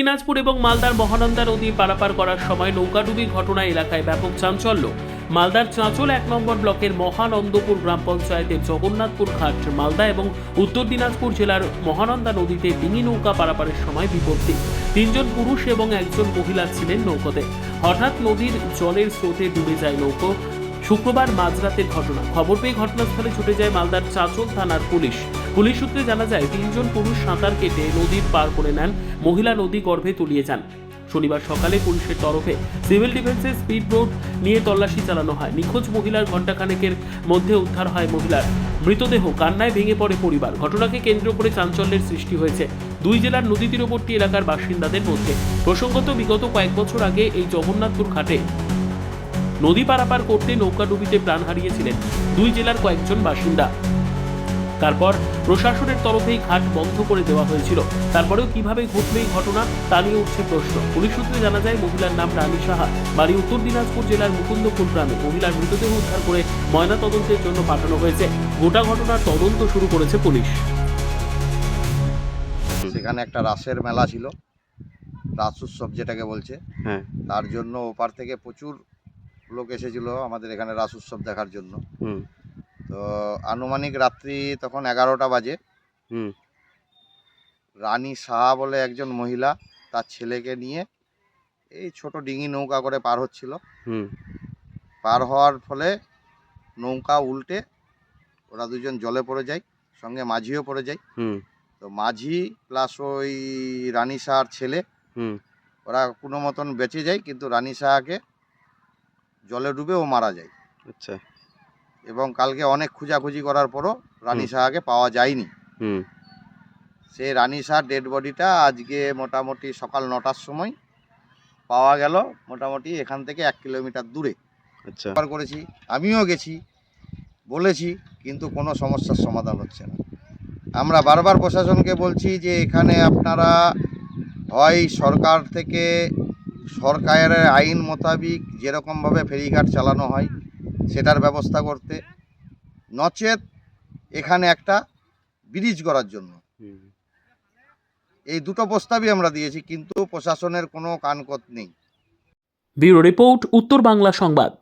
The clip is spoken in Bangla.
দিনাজপুর এবং মালদার মহানন্দা নদী পারাপার করার সময় নৌকাডুবির ঘটনায় এলাকায় ব্যাপক চাঞ্চল্য। মালদার চাঁচল 1 নম্বর ব্লকের মহানন্দপুর গ্রাম পঞ্চায়েতের জগন্নাথপুর ঘাট মালদা এবং উত্তর দিনাজপুর জেলার মহানন্দা নদীতে ডিঙি নৌকা পারাপারের সময় বিপত্তি। 3 জন পুরুষ এবং 1 জন মহিলা ছিলেন নৌকোতে। হঠাৎ নদীর জলের স্রোতে ডুবে যায় নৌকো। শুক্রবার মাঝরাতের ঘটনা। খবর পেয়ে ঘটনাস্থলে ছুটে যায় মালদার চাঁচল থানার পুলিশ। পুলিশ সূত্রে জানা যায় 3 জন পুরুষ সাঁতার কেটে নদীর পার করে নেন, মহিলা নদী গর্ভে তলিয়ে যান। শনিবার সকালে পুলিশের তরফে সিভিল ডিফেন্সের স্পিড বোট নিয়ে তল্লাশি চালানো হয়। নিখোঁজ মহিলার ঘণ্টাখানেকের মধ্যে উদ্ধার হয় মহিলার মৃতদেহ। কান্নায় ভেঙে পড়ে পরিবার। ঘটনাকে কেন্দ্র করে চাঞ্চল্যের সৃষ্টি হয়েছে 2 জেলার নদী তীরবর্তী এলাকার বাসিন্দাদের মধ্যে। প্রসঙ্গত, বিগত কয়েক বছর আগে এই জগন্নাথপুর ঘাটে নদী পারাপার করতে নৌকাডুবিতে প্রাণ হারিয়েছিলেন 2 জেলার কয়েকজন বাসিন্দা। তারপর প্রশাসনের তরফেই ঘাট বন্ধ করে দেওয়া হয়েছিল। তারপরেও কিভাবে ঘটল এই ঘটনা তা নিয়ে উঠছে প্রশ্ন। পুলিশ সূত্রে জানা যায় মহিলার নাম রানী সাহা, বাড়ি উত্তর দিনাজপুর জেলার মুকুন্দপুর গ্রামে। মহিলার মৃতদেহ উদ্ধার করে ময়না তদন্তের জন্য পাঠানো হয়েছে। গোটা ঘটনার তদন্ত শুরু করেছে পুলিশ। সেখানে একটা রাসের মেলা ছিল, রাস উৎসব যেটাকে বলছে। তার জন্য ওপার থেকে প্রচুর লোক এসেছিল আমাদের এখানে রাস উৎসব দেখার জন্য। তো আনুমানিক রাত্রি তখন 11টা বাজে। রানী সাহা বলে একজন মহিলা তার ছেলেকে নিয়ে এই ছোট ডিঙি নৌকা করে পার হচ্ছিল। পার হওয়ার ফলে নৌকা উল্টে ওরা 2 জন জলে পড়ে যায়, সঙ্গে মাঝিও পড়ে যায়। তো মাঝি প্লাস ওই রানী সাহার ছেলে ওরা কোনো মতন বেঁচে যায়, কিন্তু রানী সাহাকে জলে ডুবে ও মারা যায়। আচ্ছা। এবং কালকে অনেক খোঁজাখুঁজি করার পরও রানী সাহাকে পাওয়া যায়নি। সেই রানী সাহার ডেড বডিটা আজকে মোটামুটি সকাল 9টার সময় পাওয়া গেল, মোটামুটি এখান থেকে 1 কিলোমিটার দূরে। আচ্ছা। করেছি, আমিও গেছি, বলেছি, কিন্তু কোনো সমস্যার সমাধান হচ্ছে না। আমরা বারবার প্রশাসনকে বলছি যে এখানে আপনারা হয় সরকার থেকে সরকারের আইন মোতাবিক যেরকমভাবে ফেরিঘাট চালানো হয় সেটার ব্যবস্থা করতে, নচেত এখানে একটা ব্রিজ করার জন্য। এই 2টো প্রস্তাবই আমরা দিয়েছি, কিন্তু প্রশাসনের কোনো কানকত নেই। ব্যুরো রিপোর্ট, উত্তর বাংলা সংবাদ।